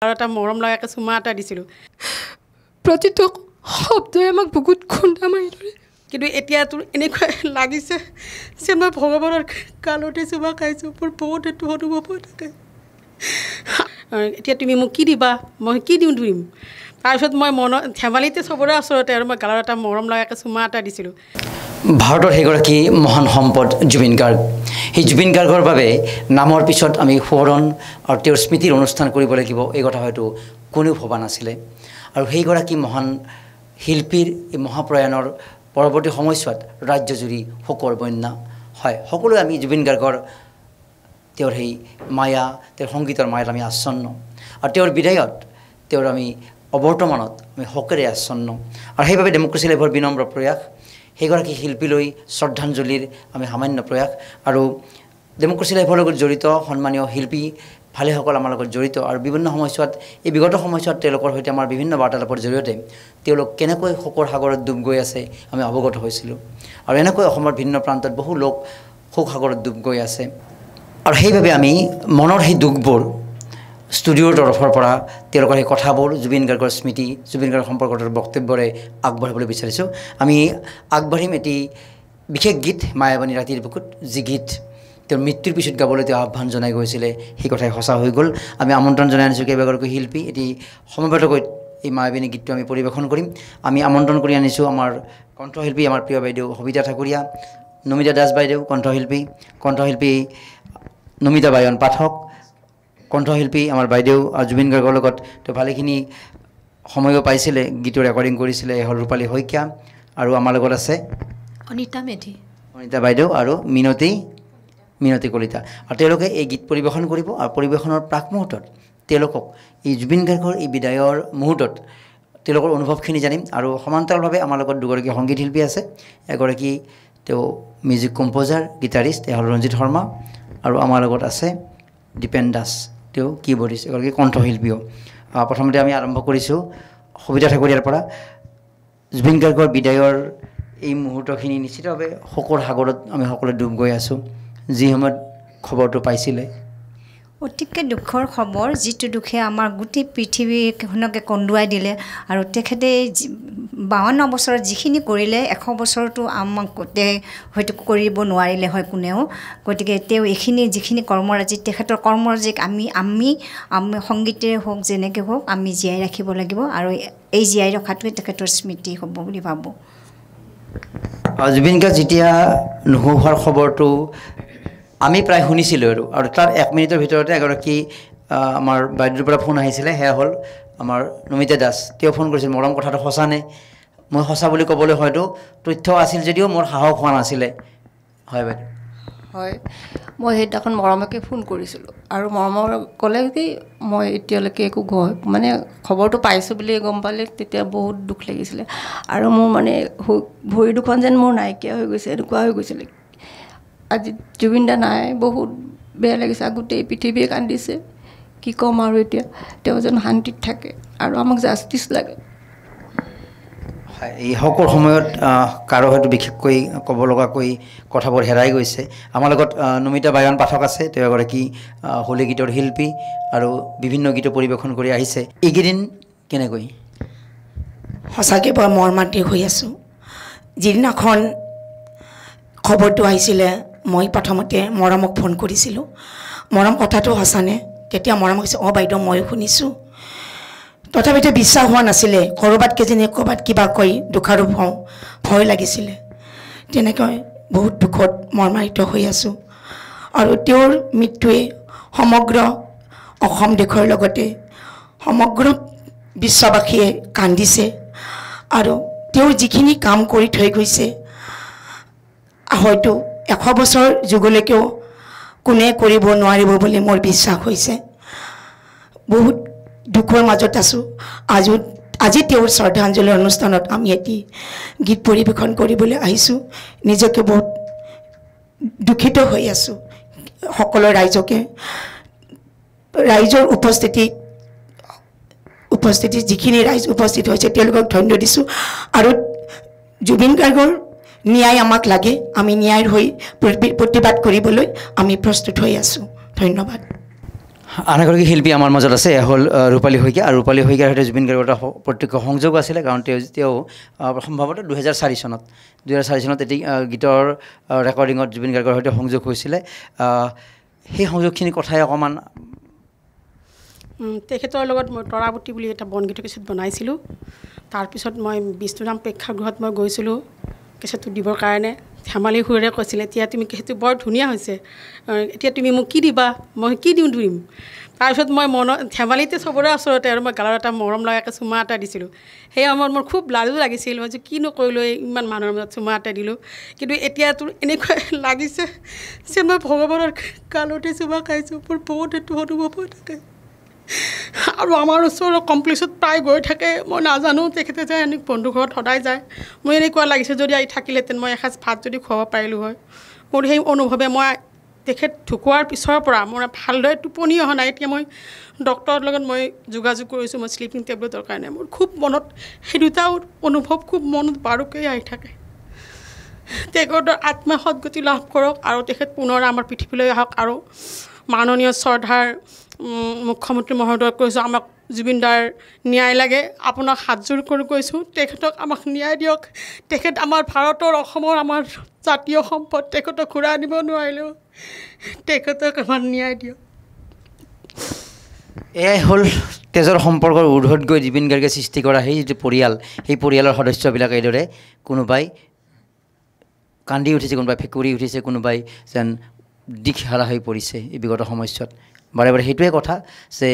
আৰু এটা মৰম লগাকৈ চুমা এটা দিছিলোঁ প্ৰতিটো শব্দই আমাক বহুত খুন্দা মাৰি ধৰে কিন্তু এতিয়া তোৰ এনেকুৱা লাগিছে যে মই ভগৱানৰ কালতে চুমা খাইছোঁ মোৰ বহুত এইটো অনুভৱ হৈ থাকে এতিয়া তুমি মোক কি দিবা মই কি দিম তাৰপিছত মই মনত ধেমালিতে চবৰে ওচৰতে আৰু মই গালত এটা মৰম লগাকৈ চুমা এটা দিছিলোঁ ভাৰতৰ সেইগৰাকী মহান সম্পদ জুবিন গাৰ্গ সেই জুবিন গাৰ্গৰ বাবে নামৰ পিছত আমি সোঁৱৰণ আৰু তেওঁৰ স্মৃতিৰ অনুষ্ঠান কৰিব লাগিব এই কথা হয়তো কোনেও ভবা নাছিলে আৰু সেইগৰাকী মহান শিল্পীৰ এই মহাপ্ৰয়াণৰ পৰৱৰ্তী সময়ছোৱাত ৰাজ্যজুৰি শোকৰ বন্যা হয় সকলোৱে আমি জুবিন গাৰ্গৰ তেওঁৰ সেই মায়া তেওঁৰ সংগীতৰ মায়াত আমি আচ্ছন্ন আৰু তেওঁৰ বিদায়ত তেওঁৰ আমি অৱৰ্তমানত আমি শোকেৰে আচ্ছন্ন আৰু সেইবাবে ডেমক্ৰেচি লাইভৰ বিনম্ৰ প্ৰয়াস সেইগৰাকী শিল্পীলৈ শ্ৰদ্ধাঞ্জলিৰ আমি সামান্য প্ৰয়াস আৰু ডেমক্ৰেচি লাইভৰ লগত জড়িত সন্মানীয় শিল্পী ভালেসকল আমাৰ লগত জড়িত আৰু বিভিন্ন সময়ছোৱাত এই বিগত সময়ছোৱাত তেওঁলোকৰ সৈতে আমাৰ বিভিন্ন বাৰ্তালাপৰ জৰিয়তে তেওঁলোক কেনেকৈ শোকৰ সাগৰত ডুব গৈ আছে আমি অৱগত হৈছিলোঁ আৰু এনেকৈ অসমৰ ভিন্ন প্ৰান্তত বহু লোক শোক সাগৰত ডুব গৈ আছে আৰু সেইবাবে আমি মনৰ সেই দুখবোৰ ষ্টুডিঅ'ৰ তৰফৰ পৰা তেওঁলোকৰ সেই কথাবোৰ জুবিন গাৰ্গৰ স্মৃতি জুবিন গাৰ্গৰ সম্পৰ্কত বক্তব্যৰে আগবঢ়াবলৈ বিচাৰিছোঁ আমি আগবাঢ়িম এটি বিশেষ গীত মায়াবানী ৰাতিৰ বুকুত যি গীত তেওঁৰ মৃত্যুৰ পিছত গাবলৈ তেওঁ আহ্বান জনাই গৈছিলে সেই কথাই সঁচা হৈ গ'ল আমি আমন্ত্ৰণ জনাই আনিছোঁ কেইবাগৰাকী শিল্পী এটি সমবেতকৈ এই মায়াবানী গীতটো আমি পৰিৱেশন কৰিম আমি আমন্ত্ৰণ কৰি আনিছোঁ আমাৰ কণ্ঠশিল্পী আমাৰ প্ৰিয় বাইদেউ সবিতা ঠাকুৰীয়া নমিতা দাস বাইদেউ কণ্ঠশিল্পী নমিতা বায়ন পাঠক কণ্ঠশিল্পী আমাৰ বাইদেউ আৰু জুবিন গাৰ্গৰ লগত তেওঁ ভালেখিনি সময়ো পাইছিলে গীতৰ ৰেকৰ্ডিং কৰিছিলে হ'ল ৰূপালী শইকীয়া আৰু আমাৰ লগত আছে অনিতা বাইদেউ আৰু মিনতী কলিতা আৰু তেওঁলোকে এই গীত পৰিৱেশন কৰিব আৰু পৰিৱেশনৰ প্ৰাক মুহূৰ্তত তেওঁলোকক এই জুবিন গাৰ্গৰ এই বিদায়ৰ মুহূৰ্তত তেওঁলোকৰ অনুভৱখিনি জানিম আৰু সমান্তৰালভাৱে আমাৰ লগত দুগৰাকী সংগীত শিল্পী আছে এগৰাকী তেওঁ মিউজিক কম্প'জাৰ গীটাৰিষ্ট তেওঁ হ'ল ৰঞ্জিত শৰ্মা আৰু আমাৰ লগত আছে দীপেন দাস তেওঁ কীবৰ্ডিষ্ট এগৰাকী কণ্ঠশিল্পীও প্ৰথমতে আমি আৰম্ভ কৰিছোঁ সবিতা ঠাকুৰীয়াৰ পৰা জুবিন গাৰ্গৰ বিদায়ৰ এই মুহূৰ্তখিনি নিশ্চিতভাৱে শোকৰ সাগৰত আমি সকলোৱে ডুব গৈ আছোঁ যি সময়ত খবৰটো পাইছিলে অতিকৈ দুখৰ খবৰ যিটো দুখে আমাৰ গোটেই পৃথিৱীখনকে কন্দুৱাই দিলে আৰু তেখেতে 52 বছৰত যিখিনি কৰিলে 100 বছৰতো আমাক হয়তো কৰিব নোৱাৰিলে হয় কোনেও গতিকে তেওঁ এইখিনি যিখিনি কৰ্মৰাজি তেখেতৰ কৰ্মৰাজিক আমি সংগীতেৰে হওক যেনেকৈ হওক আমি জীয়াই ৰাখিব লাগিব আৰু এই জীয়াই ৰখাটোৱে তেখেতৰ স্মৃতি হ'ব বুলি ভাবোঁ জুবিন গাৰ্গ যেতিয়া নোহোৱাৰ খবৰটো আমি প্ৰায় শুনিছিলোঁ আৰু তাৰ 1 মিনিটৰ ভিতৰতে এগৰাকী আমাৰ বাইদেউৰ পৰা ফোন আহিছিলে সেয়া হ'ল আমাৰ নমিতা দাস তেওঁ ফোন কৰিছিল মৰম কথাটো সঁচানে মই সঁচা বুলি ক'বলৈ হয়তো তথ্য আছিল যদিও মোৰ সাহস হোৱা নাছিলে হয় বাইদেউ হয় মই সেইদিনাখন মৰমকে ফোন কৰিছিলোঁ আৰু মৰমৰ ক'লে কি মই এতিয়ালৈকে একো মানে খবৰটো পাইছোঁ বুলি গম পালে তেতিয়া বহুত দুখ লাগিছিলে আৰু মোৰ মানে ভৰি দুখন যেন মোৰ নাইকিয়া হৈ গৈছে এনেকুৱা হৈ গৈছিলে আজি জুবিন দা নাই বহুত বেয়া লাগিছে গোটেই পৃথিৱীয়ে কান্দিছে কি ক'ম আৰু এতিয়া তেওঁ যেন শান্তিত থাকে আৰু আমাক জাষ্টিছ লাগে এই শোকৰ সময়ত কাৰো হয়তো বিশেষকৈ ক'ব লগাকৈ কথাবোৰ হেৰাই গৈছে আমাৰ লগত নমিতা বায়ন পাঠক আছে তেওঁ এগৰাকী হোলী গীতৰ শিল্পী আৰু বিভিন্ন গীত পৰিৱেশন কৰি আহিছে এইকেইদিন কেনেকৈ সঁচাকৈ বৰ মৰ্মান্তিক হৈ আছোঁ যিদিনাখন খবৰটো আহিছিলে মই প্ৰথমতে মৰমক ফোন কৰিছিলোঁ মৰম কথাটো সঁচানে তেতিয়া মৰমক কৈছে বাইদেউ ময়ো শুনিছোঁ তথাপিতো বিশ্বাস হোৱা নাছিলে ক'ৰবাত ক'ৰবাত কিবা কৈ দুখাৰোপ হওঁ ভয় লাগিছিলে তেনেকৈ বহুত দুখত মৰ্মাৰিত হৈ আছোঁ আৰু তেওঁৰ মৃত্যুৱে সমগ্ৰ অসম দেশৰ লগতে সমগ্ৰ বিশ্ববাসীয়ে কান্দিছে আৰু তেওঁ যিখিনি কাম কৰি থৈ গৈছে হয়তো 100 বছৰ যুগলৈকেও কোনে কৰিব নোৱাৰিব বুলি মোৰ বিশ্বাস হৈছে বহুত দুখৰ মাজত আছোঁ আজি তেওঁৰ শ্ৰদ্ধাঞ্জলি অনুষ্ঠানত আমি এটি গীত পৰিৱেশন কৰিবলৈ আহিছোঁ নিজকে বহুত দুখিত হৈ আছোঁ সকলো ৰাইজৰ উপস্থিতি যিখিনি ৰাইজ উপস্থিত হৈছে তেওঁলোকক ধন্যবাদ দিছোঁ আৰু জুবিন গাৰ্গৰ ন্যায় আমাক লাগে আমি ন্যায়ৰ হৈ প্ৰতিবাদ কৰিবলৈ আমি প্ৰস্তুত হৈ আছোঁ ধন্যবাদ আন এগৰাকী শিল্পী আমাৰ মাজত আছে, হ'ল ৰূপালী শইকীয়া। আৰু ৰূপালী শইকীয়াৰ সৈতে জুবিন গাৰ্গৰ এটা প্ৰত্যক্ষ সংযোগ আছিলে, কাৰণ তেওঁ সম্ভৱতঃ 2004 চনত এটি গীতৰ ৰেকৰ্ডিঙত জুবিন গাৰ্গৰ সৈতে সংযোগ হৈছিলে। সেই সংযোগখিনি কথাই অকণমান। তেখেতৰ লগত মই তৰাৱতী বুলি এটা বনগীতৰ কেছেট বনাইছিলোঁ। তাৰপিছত মই বিষ্ণুৰাম প্ৰেক্ষাগৃহত মই গৈছিলোঁ কেছেটটো দিবৰ কাৰণে। ধেমালি সুৰেৰে কৈছিলে, এতিয়া তুমি কেছেটটো বৰ ধুনীয়া হৈছে, এতিয়া তুমি মোক কি দিবা? মই কি দিম। তাৰপিছত মই ধেমালিতে চবৰে ওচৰতে আৰু মই গালত এটা মৰম লগাকৈ চুমা এটা দিছিলোঁ। সেই সময়ত মোৰ খুব লাজো লাগিছিল, মই যে কিনো কৰিলোঁ, ইমান মানুহৰ মাজত চুমা এটা দিলোঁ। কিন্তু এতিয়াতো এনেকুৱা লাগিছে যে মই ভগৱানৰ গালতে চুমা খাইছোঁ। মোৰ বহুত সেইটো অনুভৱ হৈ থাকে আৰু আমাৰ ওচৰৰ কমপ্লেক্সত প্ৰায় গৈ থাকে। মই নাজানো তেখেতে যে এনে বন্ধু ঘৰত সদায় যায়। মোৰ এনেকুৱা লাগিছে যদি আহি থাকিলেহেঁতেন, মই এসাঁজ ভাত যদি খুৱাব পাৰিলোঁ হয়। মোৰ সেই অনুভৱে মই তেখেত ঢুকোৱাৰ পিছৰ পৰা মোৰ ভালদৰে টোপনি অহা নাই। এতিয়া মই ডক্টৰৰ লগত মই যোগাযোগ কৰিছোঁ, মই শ্লিপিং টেবলেটৰ কাৰণে। মোৰ খুব মনত সেই দুটা অনুভৱ খুব মনত বাৰুকৈয়ে আহি থাকে। তেখেতৰ আত্মা সদগতি লাভ কৰক আৰু তেখেত পুনৰ আমাৰ পৃথিৱীলৈ আহক। আৰু মাননীয় শ্ৰদ্ধাৰ মুখ্যমন্ত্ৰী মহোদয়ক কৈছোঁ, আমাক জুবিনদাৰ ন্যায় লাগে, আপোনাক হাতযোৰ কৰি কৈছোঁ, তেখেতক আমাক ন্যায় দিয়ক। তেখেত আমাৰ ভাৰতৰ অসমৰ আমাৰ জাতীয় সম্পদ, তেখেতক ঘূৰাই আনিব নোৱাৰিলেও তেখেতক আমাৰ ন্যায় দিয়ক। এয়াই হ'ল তেজৰ সম্পৰ্কৰ ঊৰ্ধত গৈ জুবিন গাৰ্গে সৃষ্টি কৰা সেই যিটো পৰিয়াল, সেই পৰিয়ালৰ সদস্যবিলাক এইদৰে কোনোবাই কান্দি উঠিছে, কোনোবাই ফেকুৰি উঠিছে, কোনোবাই যেন দিশহাৰা হৈ পৰিছে এই বিগত সময়ছোৱাত। বাৰে বাৰে সেইটোৱে কথা যে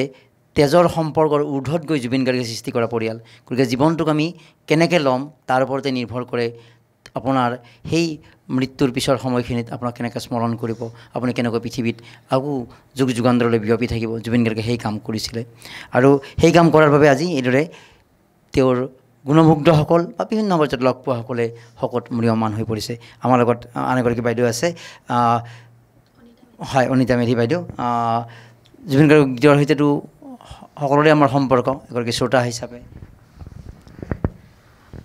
তেজৰ সম্পৰ্কৰ ঊৰ্ধত গৈ জুবিন গাৰ্গে সৃষ্টি কৰা পৰিয়াল। গতিকে জীৱনটোক আমি কেনেকৈ ল'ম তাৰ ওপৰতে নিৰ্ভৰ কৰে আপোনাৰ সেই মৃত্যুৰ পিছৰ সময়খিনিত আপোনাক কেনেকৈ স্মৰণ কৰিব, আপুনি কেনেকৈ পৃথিৱীত আকৌ যুগ যুগান্তৰলৈ বিয়পি থাকিব। জুবিন গাৰ্গে সেই কাম কৰিছিলে আৰু সেই কাম কৰাৰ বাবে আজি এইদৰে তেওঁৰ গুণমুগ্ধসকল বা বিভিন্ন পৰ্যায়ত লগ পোৱাসকলে শকত ম্ৰিয়মান হৈ পৰিছে। আমাৰ লগত আন এগৰাকী বাইদেউ আছে, হয়, অনিতা মেধি বাইদেউ। জুবিন গাৰ্গৰ গীতৰ সৈতেতো সকলোৰে আমাৰ সম্পৰ্ক, এগৰাকী শ্ৰোতা হিচাপে।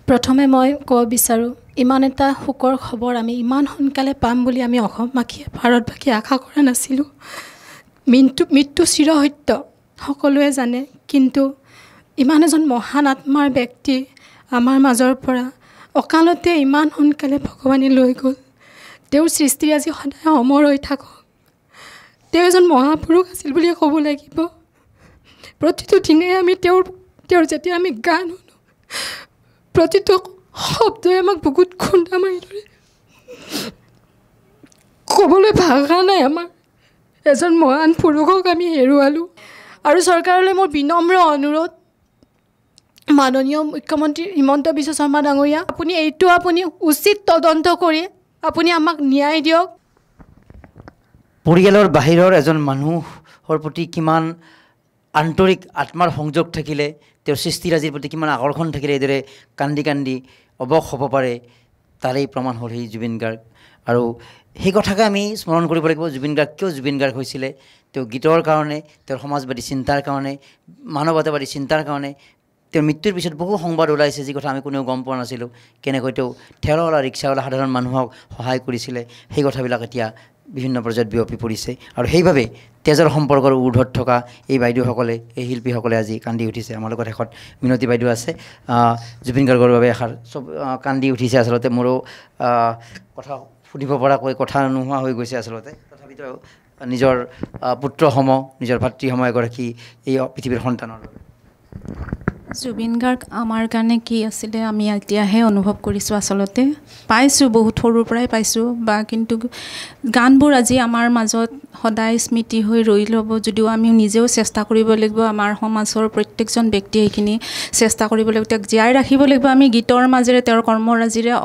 প্ৰথমে মই ক'ব বিচাৰোঁ, ইমান এটা সুখৰ খবৰ আমি ইমান সোনকালে পাম বুলি আমি অসমবাসীয়ে ভাৰতবাসীয়ে আশা কৰা নাছিলোঁ। মৃত্যু চিৰসত্য সকলোৱে জানে, কিন্তু ইমান এজন মহান আত্মাৰ ব্যক্তি আমাৰ মাজৰ পৰা অকালতে ইমান সোনকালে ভগৱানে লৈ গ'ল। তেওঁৰ সৃষ্টি আজি সদায় অমৰ হৈ থাকক। তেওঁ এজন মহাপুৰুষ আছিল বুলিয়ে ক'ব লাগিব। প্ৰতিটো দিনে আমি তেওঁৰ যেতিয়া আমি গান শুনো, প্ৰতিটো শব্দই আমাক বুকুত খুন্দা মাৰি ধৰে। ক'বলৈ ভাষা নাই আমাৰ। এজন মহান পুৰুষক আমি হেৰুৱালোঁ। আৰু চৰকাৰলৈ মোৰ বিনম্ৰ অনুৰোধ, মাননীয় মুখ্যমন্ত্ৰী হিমন্ত বিশ্ব শৰ্মা ডাঙৰীয়া, আপুনি উচিত তদন্ত কৰি আপুনি আমাক ন্যায় দিয়ক। পৰিয়ালৰ বাহিৰৰ এজন মানুহৰ প্ৰতি কিমান আন্তৰিক আত্মাৰ সংযোগ থাকিলে, তেওঁৰ সৃষ্টিৰাজিৰ প্ৰতি কিমান আকৰ্ষণ থাকিলে এইদৰে কান্দি কান্দি অৱস হ'ব পাৰে, তাৰেই প্ৰমাণ হ'ল সেই জুবিন গাৰ্গ। আৰু সেই কথাকে আমি স্মৰণ কৰিব লাগিব। জুবিন গাৰ্গ কিয় জুবিন গাৰ্গ হৈছিলে? তেওঁ গীতৰ কাৰণে, তেওঁৰ সমাজবাদী চিন্তাৰ কাৰণে, মানৱতাবাদী চিন্তাৰ কাৰণে। তেওঁৰ মৃত্যুৰ পিছত বহু সংবাদ ওলাইছে, যি কথা আমি কোনেও গম পোৱা নাছিলোঁ। কেনেকৈ তেওঁ ঠেলাৱালা ৰিক্সাৱালা সাধাৰণ মানুহক সহায় কৰিছিলে, সেই কথাবিলাক এতিয়া বিভিন্ন পৰ্যায়ত বিয়পি পৰিছে। আৰু সেইবাবে তেজৰ সম্পৰ্কৰ ঊৰ্ধত থকা এই বাইদেউসকলে, এই শিল্পীসকলে আজি কান্দি উঠিছে। আমাৰ লগত শেষত মিনতী বাইদেউ আছে, জুবিন গাৰ্গৰ বাবে এষাৰ চব কান্দি উঠিছে। আচলতে মোৰো কথা সুধিব পৰাকৈ কথা নোহোৱা হৈ গৈছে আচলতে। তথাপিতো নিজৰ পুত্ৰসম, নিজৰ ভাতৃসম এগৰাকী এই পৃথিৱীৰ সন্তানৰ বাবে। জুবিন গাৰ্গ আমাৰ কাৰণে কি আছিলে আমি এতিয়াহে অনুভৱ কৰিছোঁ। আচলতে পাইছোঁ, বহুত সৰুৰ পৰাই পাইছোঁ কিন্তু গানবোৰ আজি আমাৰ মাজত সদায় স্মৃতি হৈ ৰৈ ল'ব। যদিও আমি নিজেও চেষ্টা কৰিব লাগিব, আমাৰ সমাজৰ প্ৰত্যেকজন ব্যক্তিয়ে সেইখিনি চেষ্টা কৰিব লাগিব, তেওঁক জীয়াই ৰাখিব লাগিব আমি গীতৰ মাজেৰে, তেওঁৰ কৰ্মৰাজিৰে।